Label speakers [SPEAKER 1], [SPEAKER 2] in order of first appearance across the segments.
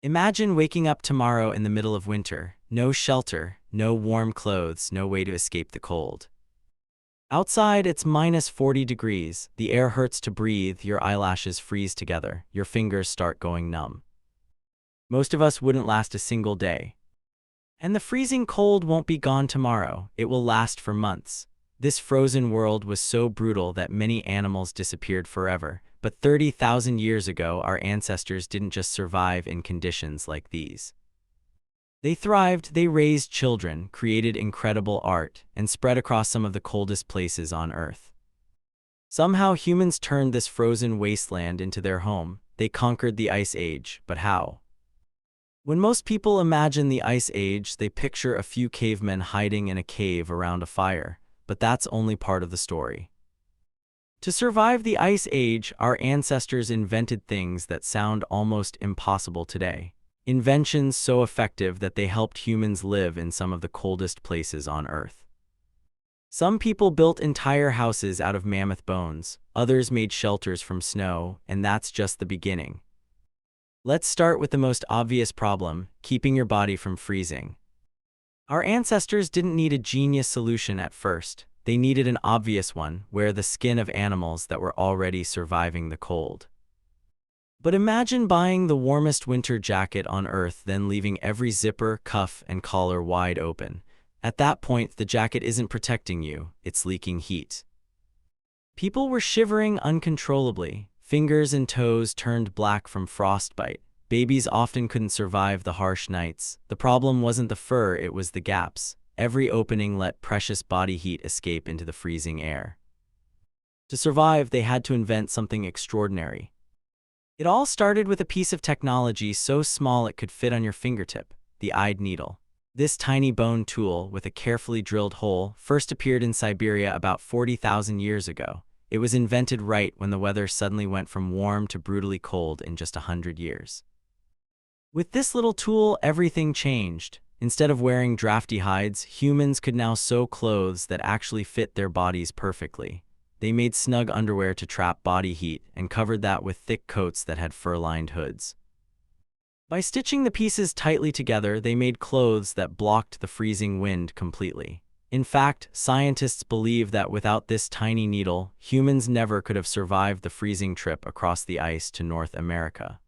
[SPEAKER 1] Imagine waking up tomorrow in the middle of winter. No shelter, no warm clothes, no way to escape the cold. Outside, it's minus 40 degrees. The air hurts to breathe, your eyelashes freeze together, your fingers start going numb. Most of us wouldn't last a single day. And the freezing cold won't be gone tomorrow. It will last for months. This frozen world was so brutal that many animals disappeared forever. But 30,000 years ago, our ancestors didn't just survive in conditions like these. They thrived, they raised children, created incredible art, and spread across some of the coldest places on Earth. Somehow humans turned this frozen wasteland into their home. They conquered the Ice Age, but how? When most people imagine the Ice Age, they picture a few cavemen hiding in a cave around a fire, but that's only part of the story. To survive the Ice Age, our ancestors invented things that sound almost impossible today. Inventions so effective that they helped humans live in some of the coldest places on Earth. Some people built entire houses out of mammoth bones, others made shelters from snow, and that's just the beginning. Let's start with the most obvious problem, keeping your body from freezing. Our ancestors didn't need a genius solution at first. They needed an obvious one: wear the skin of animals that were already surviving the cold. But imagine buying the warmest winter jacket on Earth, then leaving every zipper, cuff, and collar wide open. At that point, the jacket isn't protecting you, it's leaking heat. People were shivering uncontrollably. Fingers and toes turned black from frostbite. Babies often couldn't survive the harsh nights. The problem wasn't the fur, it was the gaps. Every opening let precious body heat escape into the freezing air. To survive, they had to invent something extraordinary. It all started with a piece of technology so small it could fit on your fingertip: the eyed needle. This tiny bone tool, with a carefully drilled hole, first appeared in Siberia about 40,000 years ago. It was invented right when the weather suddenly went from warm to brutally cold in just 100 years. With this little tool, everything changed. Instead of wearing drafty hides, humans could now sew clothes that actually fit their bodies perfectly. They made snug underwear to trap body heat and covered that with thick coats that had fur-lined hoods. By stitching the pieces tightly together, they made clothes that blocked the freezing wind completely. In fact, scientists believe that without this tiny needle, humans never could have survived the freezing trip across the ice to North America.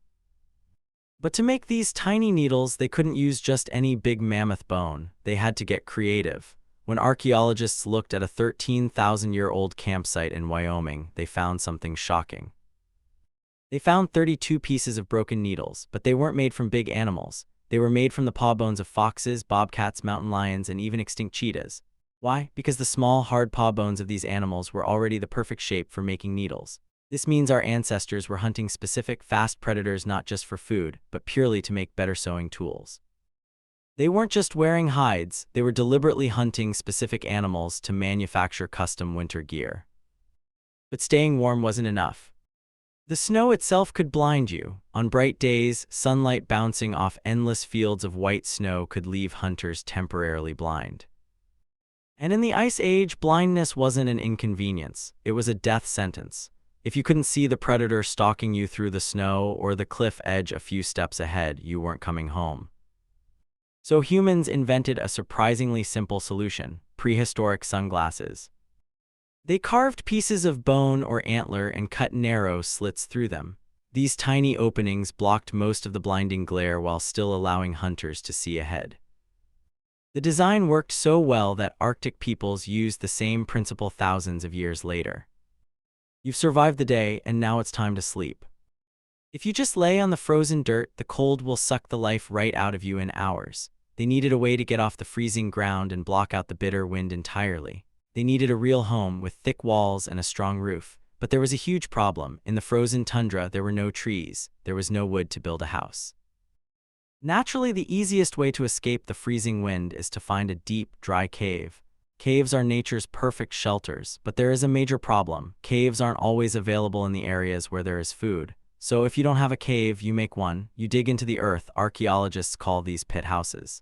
[SPEAKER 1] But to make these tiny needles, they couldn't use just any big mammoth bone. They had to get creative. When archaeologists looked at a 13,000-year-old campsite in Wyoming, they found something shocking. They found 32 pieces of broken needles, but they weren't made from big animals. They were made from the paw bones of foxes, bobcats, mountain lions, and even extinct cheetahs. Why? Because the small, hard paw bones of these animals were already the perfect shape for making needles. This means our ancestors were hunting specific, fast predators not just for food, but purely to make better sewing tools. They weren't just wearing hides, they were deliberately hunting specific animals to manufacture custom winter gear. But staying warm wasn't enough. The snow itself could blind you. On bright days, sunlight bouncing off endless fields of white snow could leave hunters temporarily blind. And in the Ice Age, blindness wasn't an inconvenience, it was a death sentence. If you couldn't see the predator stalking you through the snow or the cliff edge a few steps ahead, you weren't coming home. So humans invented a surprisingly simple solution: prehistoric sunglasses. They carved pieces of bone or antler and cut narrow slits through them. These tiny openings blocked most of the blinding glare while still allowing hunters to see ahead. The design worked so well that Arctic peoples used the same principle thousands of years later. You've survived the day, and now it's time to sleep. If you just lay on the frozen dirt, the cold will suck the life right out of you in hours. They needed a way to get off the freezing ground and block out the bitter wind entirely. They needed a real home with thick walls and a strong roof. But there was a huge problem. In the frozen tundra, there were no trees. There was no wood to build a house. Naturally, the easiest way to escape the freezing wind is to find a deep, dry cave. Caves are nature's perfect shelters, but there is a major problem. Caves aren't always available in the areas where there is food. So if you don't have a cave, you make one. You dig into the earth. Archaeologists call these pit houses.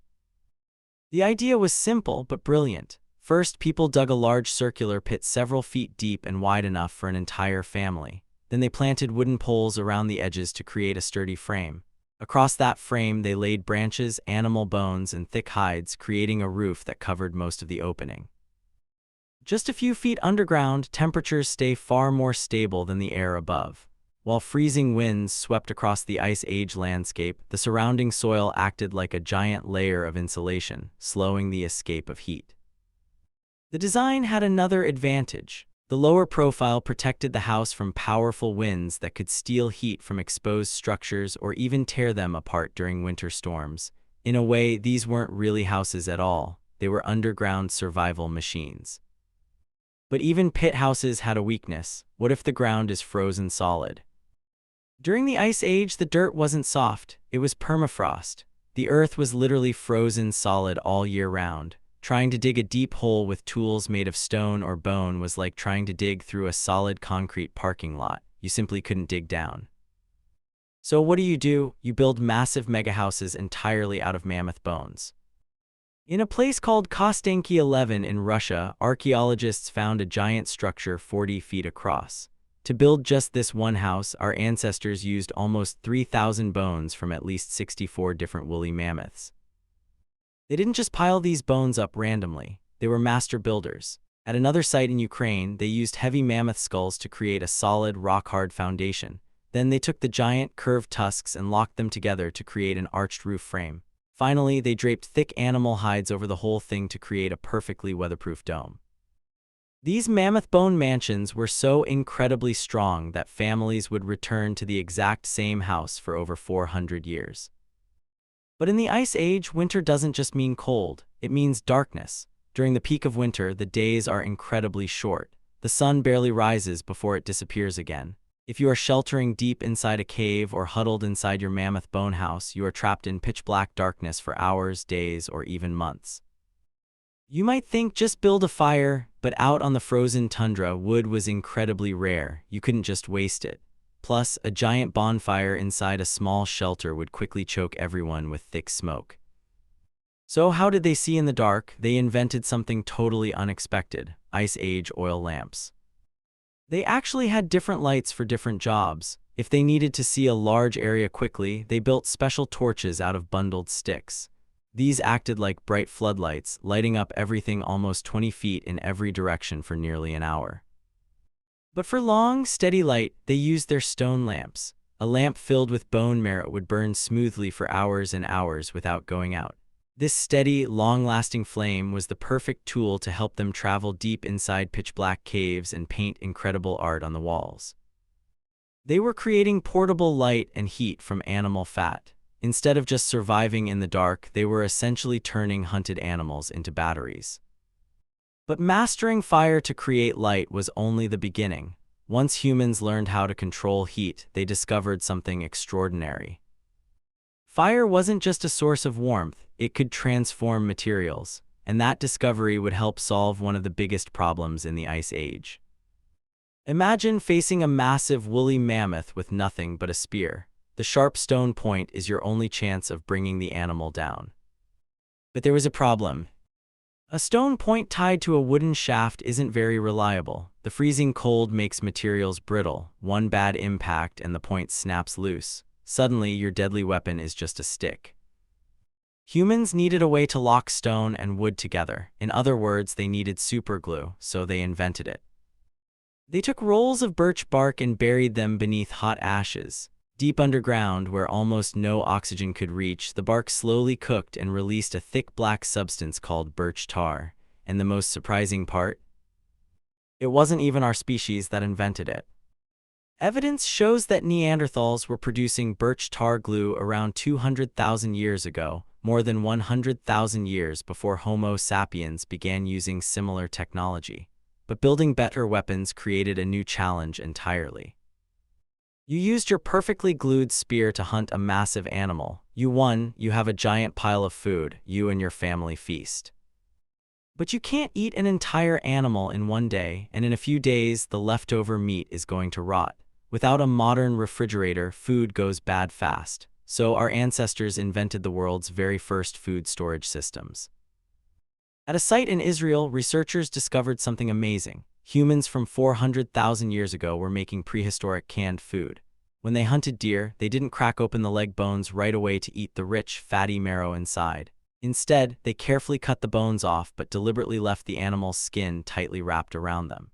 [SPEAKER 1] The idea was simple but brilliant. First, people dug a large circular pit several feet deep and wide enough for an entire family. Then they planted wooden poles around the edges to create a sturdy frame. Across that frame, they laid branches, animal bones, and thick hides, creating a roof that covered most of the opening. Just a few feet underground, temperatures stay far more stable than the air above. While freezing winds swept across the Ice Age landscape, the surrounding soil acted like a giant layer of insulation, slowing the escape of heat. The design had another advantage. The lower profile protected the house from powerful winds that could steal heat from exposed structures or even tear them apart during winter storms. In a way, these weren't really houses at all. They were underground survival machines. But even pit houses had a weakness. What if the ground is frozen solid? During the Ice Age, the dirt wasn't soft, it was permafrost. The earth was literally frozen solid all year round. Trying to dig a deep hole with tools made of stone or bone was like trying to dig through a solid concrete parking lot. You simply couldn't dig down. So what do? You build massive megahouses entirely out of mammoth bones. In a place called Kostanki 11 in Russia, archaeologists found a giant structure 40 feet across. To build just this one house, our ancestors used almost 3,000 bones from at least 64 different woolly mammoths. They didn't just pile these bones up randomly, they were master builders. At another site in Ukraine, they used heavy mammoth skulls to create a solid, rock-hard foundation. Then they took the giant, curved tusks and locked them together to create an arched roof frame. Finally, they draped thick animal hides over the whole thing to create a perfectly weatherproof dome. These mammoth bone mansions were so incredibly strong that families would return to the exact same house for over 400 years. But in the Ice Age, winter doesn't just mean cold, it means darkness. During the peak of winter, the days are incredibly short. The sun barely rises before it disappears again. If you are sheltering deep inside a cave or huddled inside your mammoth bone house, you are trapped in pitch-black darkness for hours, days, or even months. You might think just build a fire, but out on the frozen tundra, wood was incredibly rare. You couldn't just waste it. Plus, a giant bonfire inside a small shelter would quickly choke everyone with thick smoke. So how did they see in the dark? They invented something totally unexpected: Ice Age oil lamps. They actually had different lights for different jobs. If they needed to see a large area quickly, they built special torches out of bundled sticks. These acted like bright floodlights, lighting up everything almost 20 feet in every direction for nearly an hour. But for long, steady light, they used their stone lamps. A lamp filled with bone marrow would burn smoothly for hours and hours without going out. This steady, long-lasting flame was the perfect tool to help them travel deep inside pitch-black caves and paint incredible art on the walls. They were creating portable light and heat from animal fat. Instead of just surviving in the dark, they were essentially turning hunted animals into batteries. But mastering fire to create light was only the beginning. Once humans learned how to control heat, they discovered something extraordinary. Fire wasn't just a source of warmth, it could transform materials, and that discovery would help solve one of the biggest problems in the Ice Age. Imagine facing a massive woolly mammoth with nothing but a spear. The sharp stone point is your only chance of bringing the animal down. But there was a problem. A stone point tied to a wooden shaft isn't very reliable. The freezing cold makes materials brittle. One bad impact and the point snaps loose. Suddenly, your deadly weapon is just a stick. Humans needed a way to lock stone and wood together. In other words, they needed superglue, so they invented it. They took rolls of birch bark and buried them beneath hot ashes. Deep underground, where almost no oxygen could reach, the bark slowly cooked and released a thick black substance called birch tar. And the most surprising part? It wasn't even our species that invented it. Evidence shows that Neanderthals were producing birch tar glue around 200,000 years ago, more than 100,000 years before Homo sapiens began using similar technology. But building better weapons created a new challenge entirely. You used your perfectly glued spear to hunt a massive animal. You won, you have a giant pile of food, you and your family feast. But you can't eat an entire animal in one day, and in a few days, the leftover meat is going to rot. Without a modern refrigerator, food goes bad fast. So our ancestors invented the world's very first food storage systems. At a site in Israel, researchers discovered something amazing. Humans from 400,000 years ago were making prehistoric canned food. When they hunted deer, they didn't crack open the leg bones right away to eat the rich, fatty marrow inside. Instead, they carefully cut the bones off but deliberately left the animal's skin tightly wrapped around them.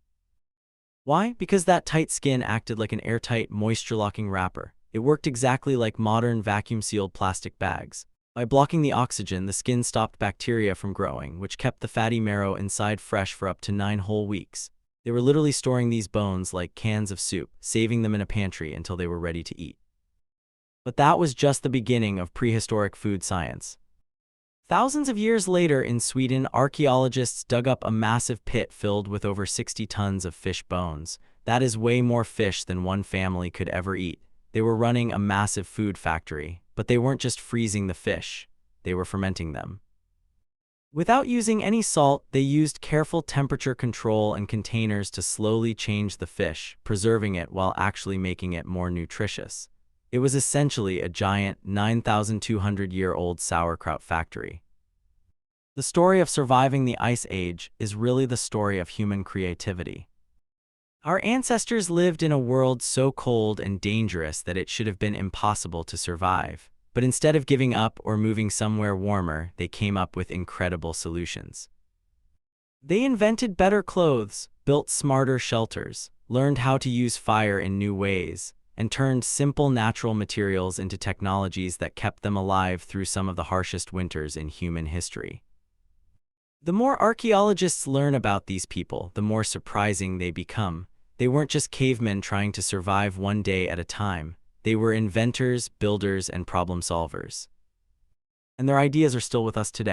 [SPEAKER 1] Why? Because that tight skin acted like an airtight, moisture-locking wrapper. It worked exactly like modern vacuum-sealed plastic bags. By blocking the oxygen, the skin stopped bacteria from growing, which kept the fatty marrow inside fresh for up to 9 whole weeks. They were literally storing these bones like cans of soup, saving them in a pantry until they were ready to eat. But that was just the beginning of prehistoric food science. Thousands of years later in Sweden, archaeologists dug up a massive pit filled with over 60 tons of fish bones. That is way more fish than one family could ever eat. They were running a massive food factory, but they weren't just freezing the fish, they were fermenting them. Without using any salt, they used careful temperature control and containers to slowly change the fish, preserving it while actually making it more nutritious. It was essentially a giant 9,200-year-old sauerkraut factory. The story of surviving the Ice Age is really the story of human creativity. Our ancestors lived in a world so cold and dangerous that it should have been impossible to survive. But instead of giving up or moving somewhere warmer, they came up with incredible solutions. They invented better clothes, built smarter shelters, learned how to use fire in new ways, and turned simple natural materials into technologies that kept them alive through some of the harshest winters in human history. The more archaeologists learn about these people, the more surprising they become. They weren't just cavemen trying to survive one day at a time. They were inventors, builders, and problem solvers. And their ideas are still with us today.